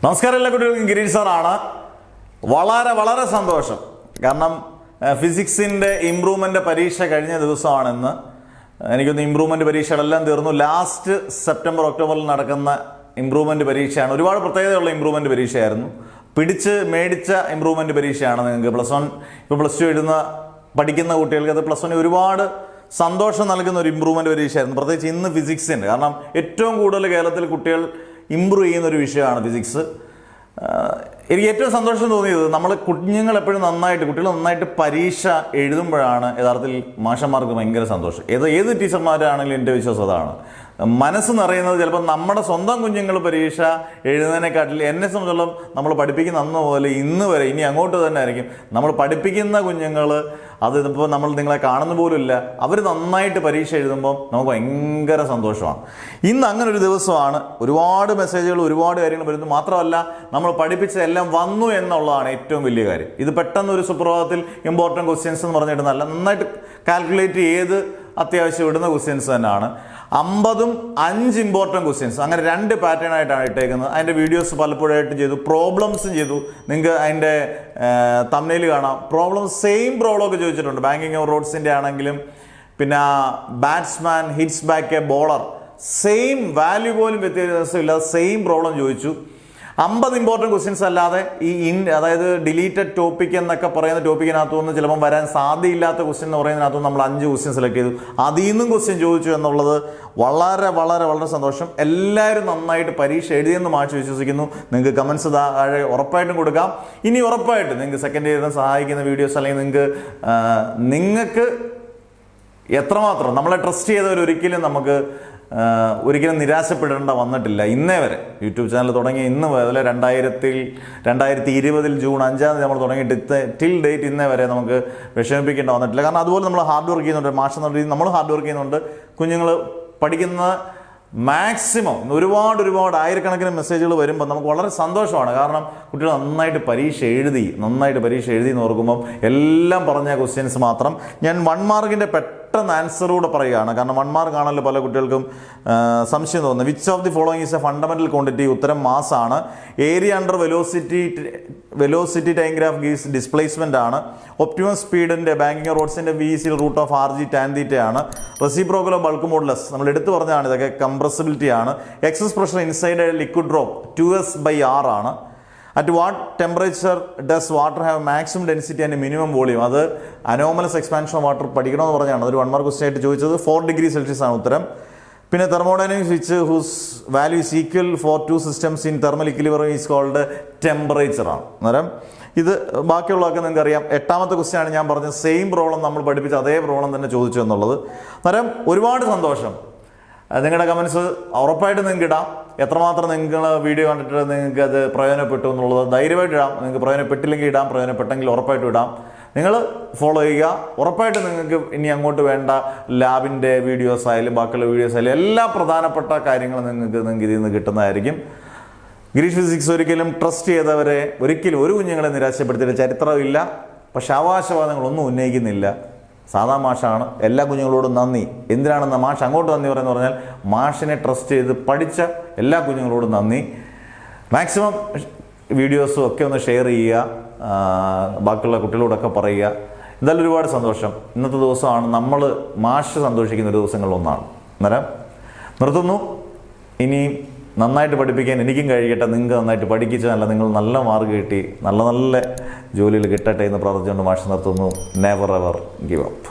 നമസ്കാരം എല്ലാ കുട്ടികൾക്കും ഗിരീഷ് സാറാണ്. വളരെ സന്തോഷം. കാരണം ഫിസിക്സിൻ്റെ ഇമ്പ്രൂവ്മെൻ്റ് പരീക്ഷ കഴിഞ്ഞ ദിവസമാണെന്ന്. എനിക്കൊന്ന് ഇമ്പ്രൂവ്മെൻ്റ് പരീക്ഷകളെല്ലാം തീർന്നു. ലാസ്റ്റ് സെപ്റ്റംബർ ഒക്ടോബറിൽ നടക്കുന്ന ഇമ്പ്രൂവ്മെൻ്റ് പരീക്ഷയാണ്. ഒരുപാട് പ്രത്യേകതയുള്ള ഇമ്പ്രൂവ്മെൻ്റ് പരീക്ഷയായിരുന്നു. മേടിച്ച ഇമ്പ്രൂവ്മെൻ്റ് പരീക്ഷയാണ്. നിങ്ങൾക്ക് +1 ഇപ്പോൾ പഠിക്കുന്ന കുട്ടികൾക്ക് അത് +1 ഒരുപാട് സന്തോഷം നൽകുന്ന ഒരു ഇമ്പ്രൂവ്മെൻ്റ് പരീക്ഷയായിരുന്നു. പ്രത്യേകിച്ച് ഇന്ന് ഫിസിക്സിൻ്റെ. കാരണം ഏറ്റവും കൂടുതൽ കേരളത്തിൽ കുട്ടികൾ ഇമ്പ്രൂവ് ചെയ്യുന്ന ഒരു വിഷയമാണ് ഫിസിക്സ്. എനിക്ക് ഏറ്റവും സന്തോഷം തോന്നിയത് കുട്ടികൾ നന്നായിട്ട് പരീക്ഷ എഴുതുമ്പോഴാണ് യഥാർത്ഥത്തിൽ മാഷന്മാർക്ക് ഭയങ്കര സന്തോഷം. ഏത് ടീച്ചർമാരാണെങ്കിലും എൻ്റെ വിശ്വാസം അതാണ്. മനസ്സ് നിറയുന്നത് ചിലപ്പോൾ നമ്മുടെ സ്വന്തം കുഞ്ഞുങ്ങൾ പരീക്ഷ എഴുതുന്നതിനെക്കാട്ടിൽ എന്നെ സംബന്ധിച്ചോളം നമ്മൾ പഠിപ്പിക്കുന്ന അന്ന് പോലെ ഇന്ന് വരെ ഇനി അങ്ങോട്ട് തന്നെ ആയിരിക്കും നമ്മൾ പഠിപ്പിക്കുന്ന കുഞ്ഞുങ്ങൾ. അതിപ്പോൾ നമ്മൾ നിങ്ങളെ കാണുന്ന പോലുമില്ല. അവർ നന്നായിട്ട് പരീക്ഷ എഴുതുമ്പോൾ നമുക്ക് ഭയങ്കര സന്തോഷമാണ്. ഇന്ന് അങ്ങനെ ഒരു ദിവസമാണ്. ഒരുപാട് മെസ്സേജുകൾ, ഒരുപാട് കാര്യങ്ങൾ വരുന്നു. മാത്രമല്ല നമ്മൾ പഠിപ്പിച്ചതെല്ലാം വന്നു എന്നുള്ളതാണ് ഏറ്റവും വലിയ കാര്യം. ഇത് പെട്ടെന്ന് ഒരു സുപ്രഭാതത്തിൽ ഇമ്പോർട്ടൻറ്റ് ക്വസ്റ്റ്യൻസ് എന്ന് പറഞ്ഞിട്ട് നന്നായിട്ട് കാൽക്കുലേറ്റ് ചെയ്ത് അത്യാവശ്യം ഇടുന്ന ക്വസ്റ്റ്യൻസ് തന്നെയാണ്. 50ഉം 5 ഇമ്പോർട്ടൻറ്റ് ക്വസ്റ്റ്യൻസ്, അങ്ങനെ 2 പാറ്റേൺ ആയിട്ടാണ് ഇട്ടേക്കുന്നത്. അതിൻ്റെ വീഡിയോസ് പലപ്പോഴായിട്ടും ചെയ്തു, പ്രോബ്ലംസും ചെയ്തു. നിങ്ങൾക്ക് അതിൻ്റെ തംബ്നെയിൽ കാണാം. സെയിം പ്രോബ്ലം ഒക്കെ ചോദിച്ചിട്ടുണ്ട്. ബാങ്കിങ് ഓഫ് റോഡ്സിൻ്റെ ആണെങ്കിലും പിന്നെ batsman hits back A bowler, same value പോലും വ്യത്യാസമില്ലാതെ സെയിം പ്രോബ്ലം ചോദിച്ചു. 50 ഇമ്പോർട്ടൻറ്റ് ക്വസ്റ്റ്യൻസ് അല്ലാതെ അതായത് ഡിലീറ്റഡ് ടോപ്പിക് എന്നൊക്കെ പറയുന്ന ടോപ്പിക്കിനകത്തുനിന്ന് ചിലപ്പം വരാൻ സാധ്യതയില്ലാത്ത ക്വസ്റ്റ്യൻ എന്ന് പറയുന്നതിനകത്തുനിന്ന് നമ്മൾ 5 ക്വസ്റ്റ്യൻ സെലക്ട് ചെയ്തു. അതിൽ നിന്നും ക്വസ്റ്റ്യൻ ചോദിച്ചു എന്നുള്ളത് വളരെ സന്തോഷം. എല്ലാവരും നന്നായിട്ട് പരീക്ഷ എഴുതിയെന്ന് മാറ്റി വിശ്വസിക്കുന്നു. നിങ്ങൾക്ക് കമൻസ് താഴെ ഉറപ്പായിട്ടും കൊടുക്കാം. ഇനി ഉറപ്പായിട്ടും നിങ്ങൾക്ക് സെക്കൻഡ് ഇയറിന് സഹായിക്കുന്ന വീഡിയോസ്, അല്ലെങ്കിൽ നിങ്ങൾക്ക് എത്രമാത്രം നമ്മളെ ട്രസ്റ്റ് ചെയ്തവർ ഒരിക്കലും നിരാശപ്പെടേണ്ട വന്നിട്ടില്ല. ഇന്നേ വരെ യൂട്യൂബ് ചാനൽ തുടങ്ങി ഇന്ന് മുതൽ 2020 ജൂൺ 5 നമ്മൾ തുടങ്ങിയിട്ട് ടിൽ ഡേറ്റ് ഇന്നേ വരെ നമുക്ക് വിഷമിപ്പിക്കേണ്ട വന്നിട്ടില്ല. കാരണം അതുപോലെ നമ്മൾ ഹാർഡ് വർക്ക് ചെയ്യുന്നുണ്ട്. മാഷ് എന്ന രീതിയിൽ നമ്മൾ ഹാർഡ് വർക്ക് ചെയ്യുന്നുണ്ട്. കുഞ്ഞുങ്ങൾ പഠിക്കുന്ന മാക്സിമം ഒരുപാട് ആയിരക്കണക്കിന് മെസ്സേജുകൾ വരുമ്പോൾ നമുക്ക് വളരെ സന്തോഷമാണ്. കാരണം കുട്ടികൾ നന്നായിട്ട് പരീക്ഷ എഴുതി എന്ന് ഓർക്കുമ്പം എല്ലാം പറഞ്ഞ ക്വസ്റ്റ്യൻസ് മാത്രം ഞാൻ 1 മാർക്കിൻ്റെ പെട്ടെന്ന് ആൻസറൂടെ പറയുകയാണ്. കാരണം 1 മാർക്ക് ആണല്ലോ പല കുട്ടികൾക്കും സംശയം തോന്നുന്നത്. Which of the following is a fundamental quantity? ഉത്തരം മാസ് ആണ്. Area under velocity time graph gives displacement ആണ്. ഒപ്റ്റിമം സ്പീഡിന്റെ ബാങ്കിങ് റോഡ്സിന്റെ VC √RG tan θ ആണ്. റെസിപ്രോക്കൽ ഓഫ് ബൾക്ക് മോഡുലസ് നമ്മൾ എടുത്തു പറഞ്ഞതാണ്. ഇതൊക്കെ കംപ്രസിബിലിറ്റി ആണ്. Excess pressure inside liquid drop 2S/R ആണ്. At what temperature does water have maximum density and minimum volume? അത് അനോമലസ് എക്സ്പാൻഷൻ ഓഫ് വാട്ടർ പഠിക്കണമെന്ന് പറഞ്ഞാണ്. അതൊരു 1 മാർക്ക് ക്വസ്റ്റ്യൻ ആയിട്ട് ചോദിച്ചത്. 4 ഡിഗ്രി സെൽഷ്യസ് ആണ് ഉത്തരം. പിന്നെ thermodynamics which whose value is equal for 2 systems in thermal equilibrium is called temperature ആണ്. അന്നേരം ഇത് ബാക്കിയുള്ളതൊക്കെ നിങ്ങൾക്ക് അറിയാം. 8ാമത്തെ ക്വസ്റ്റ്യൻ ആണ് ഞാൻ പറഞ്ഞത്. സെയിം പ്രോബ്ലം നമ്മൾ പഠിപ്പിച്ച അതേ പ്രോബ്ലം തന്നെ ചോദിച്ചു എന്നുള്ളത്. അന്നേരം ഒരുപാട് സന്തോഷം. നിങ്ങളുടെ കമൻസ് ഉറപ്പായിട്ട് നിങ്ങൾക്ക് ഇടാം. എത്രമാത്രം നിങ്ങൾ വീഡിയോ കണ്ടിട്ട് നിങ്ങൾക്ക് അത് പ്രയോജനപ്പെട്ടു എന്നുള്ളത് ധൈര്യമായിട്ട് ഇടാം. നിങ്ങൾക്ക് പ്രയോജനപ്പെട്ടില്ലെങ്കിൽ ഇടാം, പ്രയോജനപ്പെട്ടെങ്കിൽ ഉറപ്പായിട്ടും ഇടാം. നിങ്ങൾ ഫോളോ ചെയ്യുക. ഉറപ്പായിട്ട് നിങ്ങൾക്ക് ഇനി അങ്ങോട്ട് വേണ്ട ലാബിൻ്റെ വീഡിയോസ് ആയാലും ബാക്കിയുള്ള വീഡിയോസ് ആയാലും എല്ലാ പ്രധാനപ്പെട്ട കാര്യങ്ങളും നിങ്ങൾക്ക് ഇതിൽ നിന്ന് കിട്ടുന്നതായിരിക്കും. ഗിരീഷ് ഫിസിക്സ് ഒരിക്കലും ട്രസ്റ്റ് ചെയ്തവരെ ഒരിക്കലും ഒരു കുഞ്ഞുങ്ങളെ നിരാശപ്പെടുത്തിയിട്ട് ചരിത്രമില്ല. പക്ഷെ അവകാശവാദങ്ങളൊന്നും ഉന്നയിക്കുന്നില്ല. സാധാ മാഷാണ്. എല്ലാ കുഞ്ഞുങ്ങളോടും നന്ദി. എന്തിനാണെന്ന് മാഷ് അങ്ങോട്ട് നന്ദി പറയുന്നത് പറഞ്ഞാൽ മാഷിനെ ട്രസ്റ്റ് ചെയ്ത് പഠിച്ച എല്ലാ കുഞ്ഞുങ്ങളോടും നന്ദി. മാക്സിമം വീഡിയോസും ഒക്കെ ഒന്ന് ഷെയർ ചെയ്യുക. ബാക്കിയുള്ള കുട്ടികളോടൊക്കെ പറയുക. എന്തായാലും ഒരുപാട് സന്തോഷം. ഇന്നത്തെ ദിവസമാണ് മാഷ് സന്തോഷിക്കുന്ന ഒരു ദിവസങ്ങളിലൊന്നാണ്. അന്നേരം നിർത്തുന്നു. ഇനി നന്നായിട്ട് പഠിപ്പിക്കാൻ എനിക്കും കഴിയട്ടെ. നിങ്ങൾക്ക് നന്നായിട്ട് പഠിപ്പിച്ചതല്ല, നിങ്ങൾ നല്ല മാർക്ക് കിട്ടി നല്ല ജോലിയിൽ കിട്ടട്ടെ എന്ന് പ്രാർത്ഥിച്ചുകൊണ്ട് മാഷ് നിർത്തുന്നു. Never ever give up.